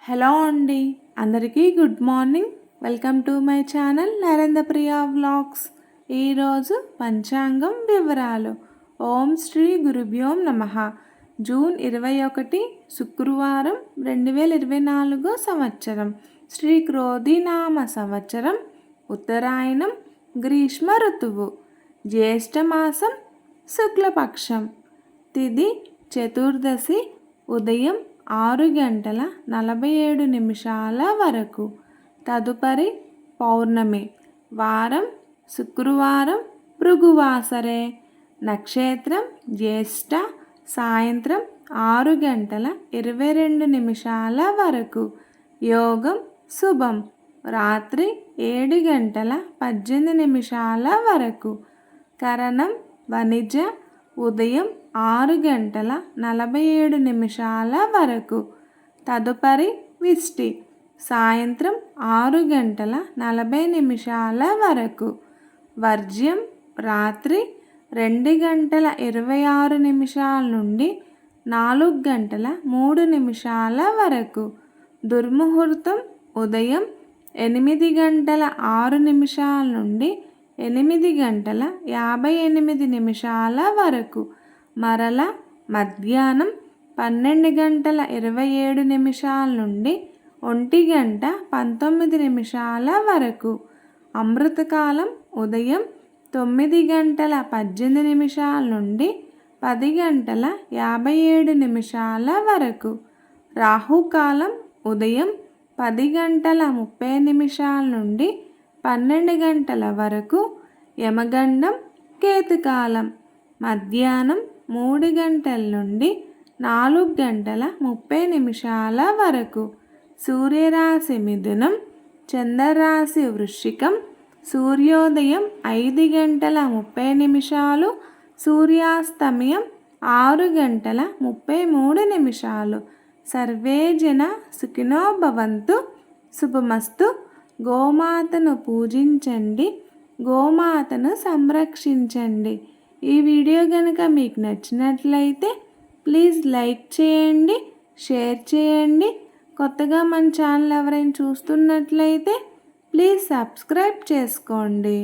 Hello అండి, అందరికీ good morning. Welcome to my channel Narendrapriya vlogs. ఈరోజు పంచాంగం వివరాలు. ఓం శ్రీ గురుభ్యోం నమః. జూన్ 21 శుక్రవారం 2024 సంవత్సరం. శ్రీ క్రోధినామ సంవత్సరం, ఉత్తరాయణం, గ్రీష్మ ఋతువు, జ్యేష్ఠమాసం, శుక్లపక్షం, తిథి చతుర్దశి, ఉదయం 6:47 వరకు. తదుపరి పౌర్ణమి. వారం శుక్రవారం, భృగువాసరే. నక్షత్రం జ్యేష్ఠ. సాయంత్రం 6:22 వరకు. యోగం శుభం. రాత్రి 7:18 వరకు. కరణం వణిజ. ఉదయం 6:47 వరకు. తదుపరి విష్టి. సాయంత్రం 6:40 వరకు. వర్జ్యం రాత్రి 2:26 నుండి 4:03 వరకు. దుర్ముహూర్తం ఉదయం 8:06 నుండి 8:58 వరకు. మరల మధ్యాహ్నం 12:27 నుండి 1:19 వరకు. అమృతకాలం ఉదయం 9:18 నుండి 10:57 వరకు. రాహుకాలం ఉదయం 10:30 నుండి 12 వరకు. యమగండం కేతుకాలం మధ్యాహ్నం 3 నుండి 4:30 వరకు. సూర్యరాశి మిథునం, చంద్రరాశి వృశ్చికం. సూర్యోదయం 5:30, సూర్యాస్తమయం 6:33. సర్వే జన సుఖినో భవంతు. శుభమస్తు. గోమాతను పూజించండి, గోమాతను సంరక్షించండి. ఈ వీడియో కనుక మీకు నచ్చినట్లయితే ప్లీజ్ లైక్ చేయండి, షేర్ చేయండి. కొత్తగా మన ఛానల్ ఎవరైనా చూస్తున్నట్లయితే ప్లీజ్ సబ్స్క్రైబ్ చేసుకోండి.